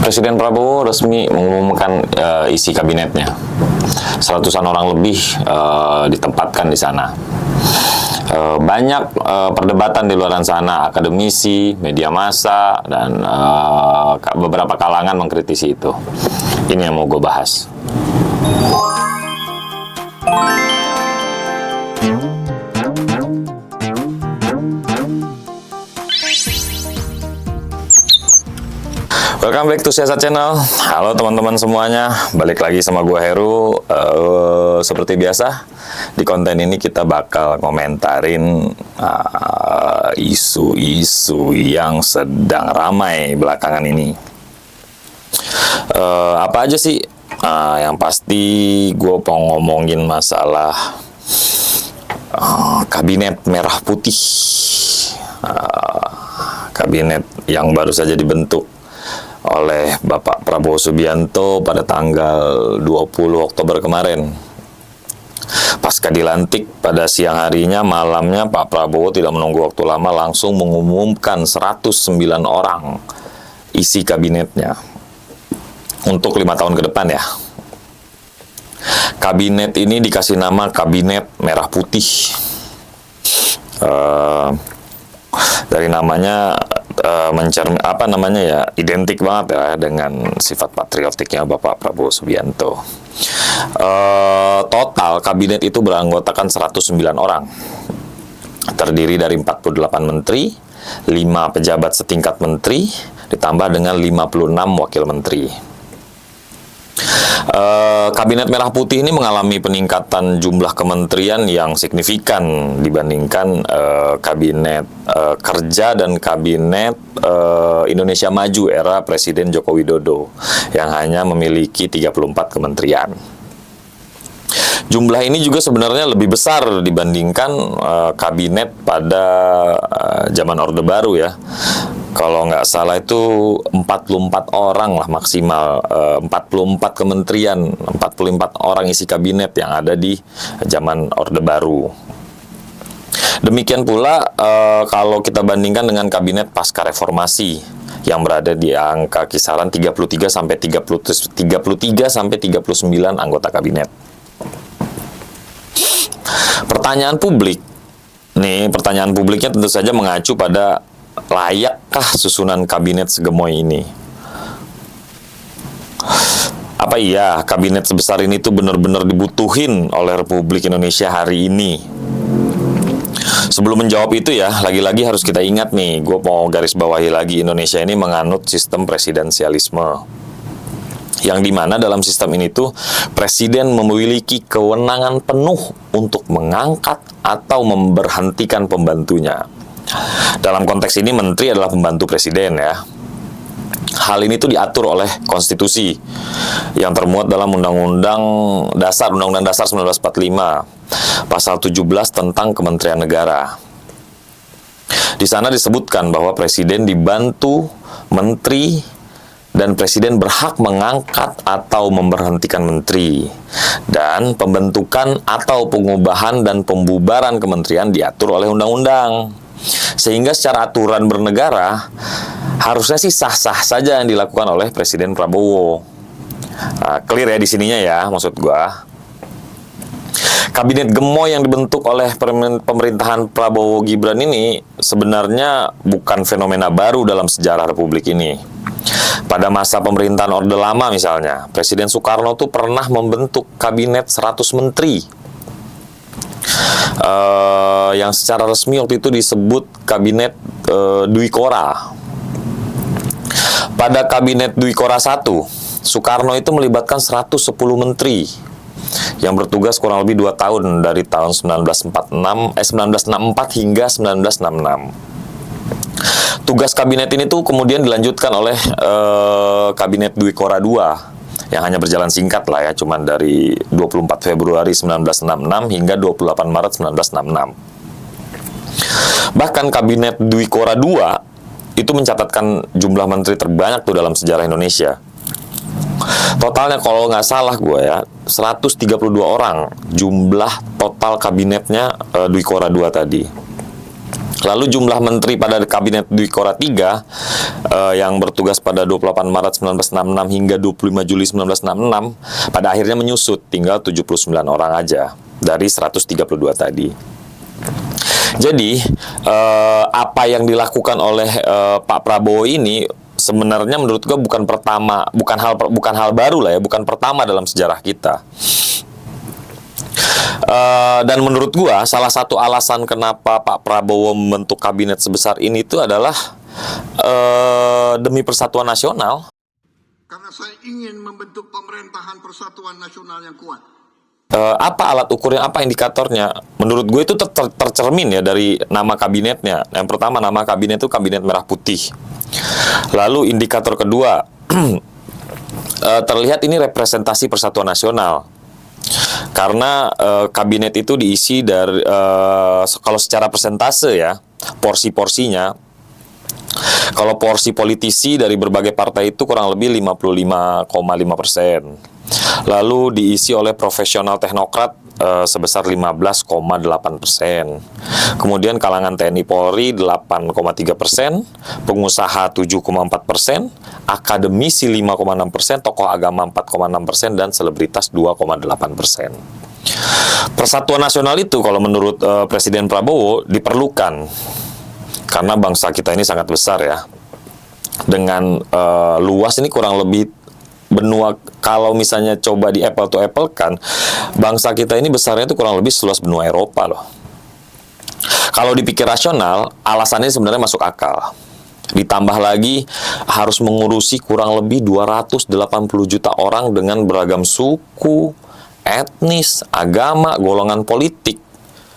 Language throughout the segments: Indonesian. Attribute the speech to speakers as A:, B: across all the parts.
A: Presiden Prabowo resmi mengumumkan isi kabinetnya. Seratusan orang lebih ditempatkan di sana. Banyak perdebatan di luar sana, akademisi, media massa, dan beberapa kalangan mengkritisi itu. Ini yang mau gue bahas. Welcome back to Siasat Channel. Halo teman-teman semuanya, balik lagi sama gue Heru. Seperti biasa, di konten ini kita bakal komentarin isu-isu yang sedang ramai belakangan ini. Apa aja sih? Yang pasti gue mau ngomongin masalah kabinet merah putih. Kabinet yang baru saja dibentuk oleh Bapak Prabowo Subianto pada tanggal 20 Oktober kemarin. Pasca dilantik pada siang harinya, malamnya Pak Prabowo tidak menunggu waktu lama, langsung mengumumkan 109 orang isi kabinetnya untuk 5 tahun ke depan ya. Kabinet ini dikasih nama Kabinet Merah Putih. Dari namanya identik banget ya dengan sifat patriotiknya Bapak Prabowo Subianto. Total kabinet itu beranggotakan 109 orang, terdiri dari 48 menteri, 5 pejabat setingkat menteri, ditambah dengan 56 wakil menteri. Kabinet Merah Putih ini mengalami peningkatan jumlah kementerian yang signifikan dibandingkan Kabinet Kerja dan Kabinet Indonesia Maju era Presiden Joko Widodo yang hanya memiliki 34 kementerian. Jumlah ini juga sebenarnya lebih besar dibandingkan kabinet pada zaman Orde Baru ya. Kalau nggak salah itu 44 orang lah maksimal, 44 kementerian, 44 orang isi kabinet yang ada di zaman Orde Baru. Demikian pula kalau kita bandingkan dengan kabinet pasca reformasi yang berada di angka kisaran 33 sampai 39 anggota kabinet. Pertanyaan publiknya tentu saja mengacu pada layakkah susunan kabinet segemoy ini? Apa iya kabinet sebesar ini tuh benar-benar dibutuhin oleh Republik Indonesia hari ini? Sebelum menjawab itu ya, lagi-lagi harus kita ingat nih, gue mau garis bawahi lagi, Indonesia ini menganut sistem presidensialisme. Yang dimana dalam sistem ini tuh presiden memiliki kewenangan penuh untuk mengangkat atau memberhentikan pembantunya. Dalam konteks ini menteri adalah pembantu presiden ya. Hal ini tuh diatur oleh konstitusi yang termuat dalam Undang-Undang Dasar 1945 pasal 17 tentang Kementerian Negara. Di sana disebutkan bahwa presiden dibantu menteri dan presiden berhak mengangkat atau memberhentikan menteri, dan pembentukan atau pengubahan dan pembubaran kementerian diatur oleh undang-undang. Sehingga secara aturan bernegara harusnya sih sah-sah saja yang dilakukan oleh Presiden Prabowo. Clear ya di sininya ya, maksud gua. Kabinet gemoy yang dibentuk oleh pemerintahan Prabowo Gibran ini sebenarnya bukan fenomena baru dalam sejarah Republik ini. Pada masa pemerintahan Orde Lama misalnya, Presiden Soekarno tuh pernah membentuk kabinet 100 menteri. Yang secara resmi waktu itu disebut Kabinet Dwi Kora. Pada Kabinet Dwi Kora I, Soekarno itu melibatkan 110 menteri yang bertugas kurang lebih 2 tahun dari tahun 1964 hingga 1966. Tugas kabinet ini tuh kemudian dilanjutkan oleh Kabinet Dwi Kora II yang hanya berjalan singkat lah ya, cuman dari 24 Februari 1966 hingga 28 Maret 1966. Bahkan Kabinet Dwi Kora II itu mencatatkan jumlah menteri terbanyak tuh dalam sejarah Indonesia. Totalnya kalau nggak salah gue ya, 132 orang jumlah total kabinetnya Dwi Kora II tadi. Lalu jumlah menteri pada Kabinet Dwi Kora III yang bertugas pada 28 Maret 1966 hingga 25 Juli 1966 pada akhirnya menyusut, tinggal 79 orang aja dari 132 tadi. Jadi apa yang dilakukan oleh Pak Prabowo ini sebenarnya menurut gue bukan hal baru lah ya, bukan pertama dalam sejarah kita. Dan menurut gua salah satu alasan kenapa Pak Prabowo membentuk kabinet sebesar ini itu adalah demi persatuan nasional.
B: Karena saya ingin membentuk pemerintahan persatuan nasional yang kuat.
A: Apa alat ukurnya, apa indikatornya? Menurut gue itu tercermin ya dari nama kabinetnya. Yang pertama, nama kabinet itu kabinet merah putih. Lalu indikator kedua, terlihat ini representasi persatuan nasional. Karena kabinet itu diisi dari kalau secara persentase ya, porsi-porsinya, kalau porsi politisi dari berbagai partai itu kurang lebih 55,5%. Lalu diisi oleh profesional teknokrat sebesar 15,8%. Kemudian kalangan TNI Polri 8,3%, pengusaha 7,4%, akademisi 5,6%, tokoh agama 4,6%, dan selebritas 2,8%. Persatuan nasional itu kalau menurut Presiden Prabowo diperlukan karena bangsa kita ini sangat besar ya. Dengan luas ini kurang lebih benua, kalau misalnya coba di apple to apple kan, bangsa kita ini besarnya itu kurang lebih seluas benua Eropa loh. Kalau dipikir rasional, alasannya sebenarnya masuk akal. Ditambah lagi harus mengurusi kurang lebih 280 juta orang dengan beragam suku, etnis, agama, golongan politik,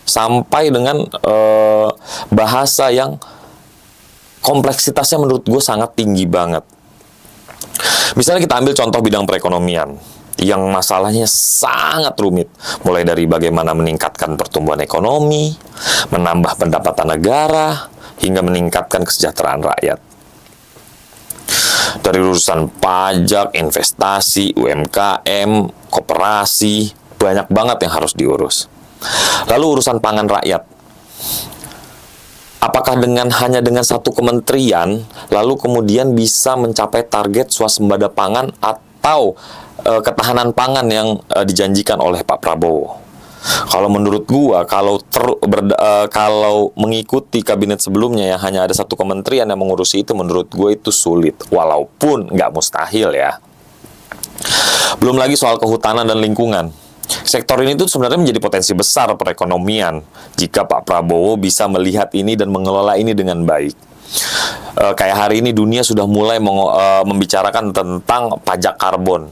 A: sampai dengan bahasa yang kompleksitasnya menurut gue sangat tinggi banget. Misalnya kita ambil contoh bidang perekonomian yang masalahnya sangat rumit, mulai dari bagaimana meningkatkan pertumbuhan ekonomi, menambah pendapatan negara, hingga meningkatkan kesejahteraan rakyat. Dari urusan pajak, investasi, UMKM, koperasi, banyak banget yang harus diurus. Lalu urusan pangan rakyat. Apakah hanya dengan satu kementerian, lalu kemudian bisa mencapai target swasembada pangan atau ketahanan pangan yang dijanjikan oleh Pak Prabowo? Kalau menurut gua, kalau mengikuti kabinet sebelumnya yang hanya ada satu kementerian yang mengurusi itu, menurut gua itu sulit, walaupun nggak mustahil ya. Belum lagi soal kehutanan dan lingkungan. Sektor ini tuh sebenarnya menjadi potensi besar perekonomian jika Pak Prabowo bisa melihat ini dan mengelola ini dengan baik. Kayak hari ini dunia sudah mulai membicarakan tentang pajak karbon.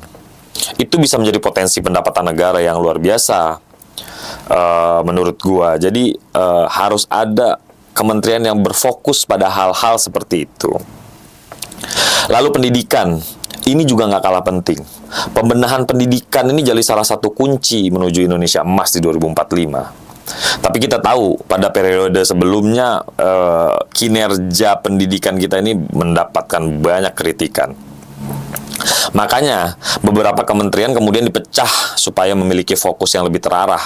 A: Itu bisa menjadi potensi pendapatan negara yang luar biasa menurut gua. Jadi harus ada kementerian yang berfokus pada hal-hal seperti itu. Lalu pendidikan. Ini juga nggak kalah penting. Pembenahan pendidikan ini jadi salah satu kunci menuju Indonesia emas di 2045. Tapi kita tahu pada periode sebelumnya kinerja pendidikan kita ini mendapatkan banyak kritikan. Makanya beberapa kementerian kemudian dipecah supaya memiliki fokus yang lebih terarah.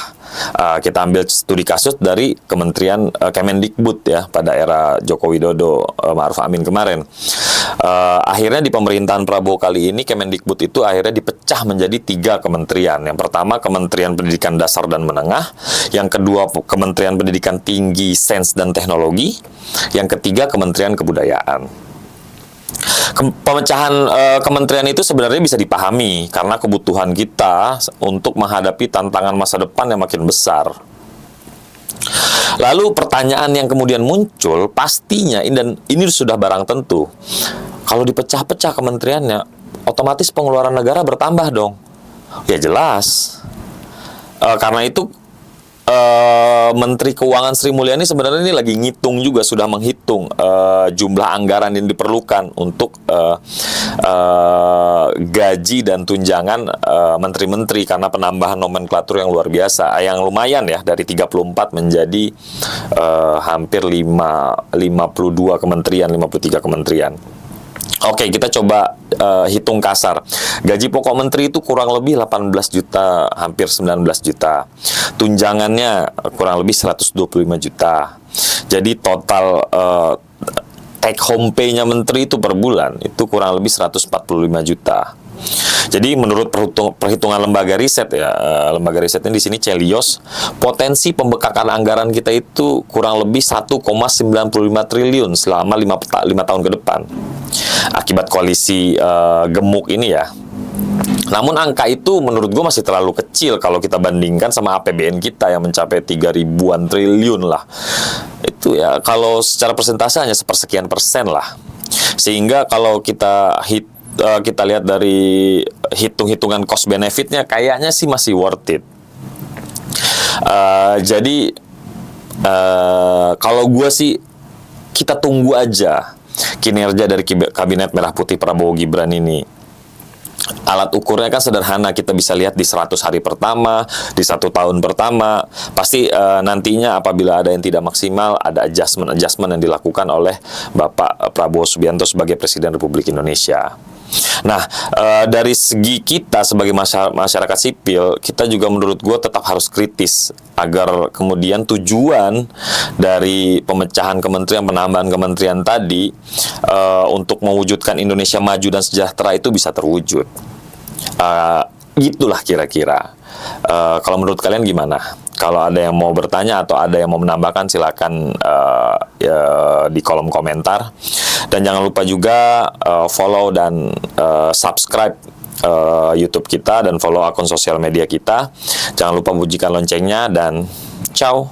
A: Kita ambil studi kasus dari Kementerian Kemendikbud ya pada era Joko Widodo, Ma'ruf Amin kemarin. Akhirnya di pemerintahan Prabowo kali ini Kemendikbud itu akhirnya dipecah menjadi 3 kementerian. Yang pertama Kementerian Pendidikan Dasar dan Menengah, yang kedua Kementerian Pendidikan Tinggi, Sains dan Teknologi, yang ketiga Kementerian Kebudayaan. Pemecahan kementerian itu sebenarnya bisa dipahami karena kebutuhan kita untuk menghadapi tantangan masa depan yang makin besar. Lalu pertanyaan yang kemudian muncul pastinya, dan ini sudah barang tentu, kalau dipecah-pecah kementeriannya, otomatis pengeluaran negara bertambah dong. Ya jelas. Karena itu Menteri Keuangan Sri Mulyani sebenarnya ini lagi ngitung juga, sudah menghitung jumlah anggaran yang diperlukan untuk gaji dan tunjangan menteri-menteri karena penambahan nomenklatur yang luar biasa, yang lumayan ya, dari 34 menjadi hampir 52 kementerian, 53 kementerian. Oke, kita coba hitung kasar. Gaji pokok menteri itu kurang lebih 18 juta, hampir 19 juta. Tunjangannya kurang lebih 125 juta. Jadi total take home pay-nya menteri itu per bulan itu kurang lebih 145 juta. Jadi menurut perhitungan lembaga riset ya, lembaga risetnya di sini Celios, potensi pembekakan anggaran kita itu kurang lebih 1,95 triliun selama 5 tahun ke depan. Akibat koalisi gemuk ini ya. Namun angka itu menurut gue masih terlalu kecil kalau kita bandingkan sama APBN kita yang mencapai 3 ribuan triliun lah. Itu ya kalau secara persentase hanya sepersekian persen lah. Sehingga kalau kita lihat dari hitung-hitungan cost benefitnya kayaknya sih masih worth it. Jadi kalau gue sih kita tunggu aja kinerja dari kabinet Merah Putih Prabowo Gibran ini. Alat ukurnya kan sederhana, kita bisa lihat di 100 hari pertama, di 1 tahun pertama. Pasti nantinya apabila ada yang tidak maksimal, ada adjustment yang dilakukan oleh Bapak Prabowo Subianto sebagai Presiden Republik Indonesia. Nah, dari segi kita sebagai masyarakat sipil, kita juga menurut gue tetap harus kritis agar kemudian tujuan dari pemecahan kementerian, penambahan kementerian tadi untuk mewujudkan Indonesia maju dan sejahtera itu bisa terwujud. Gitulah kira-kira. Kalau menurut kalian gimana? Kalau ada yang mau bertanya atau ada yang mau menambahkan, silakan di kolom komentar. Dan jangan lupa juga follow dan subscribe YouTube kita dan follow akun sosial media kita. Jangan lupa bunyikan loncengnya dan ciao.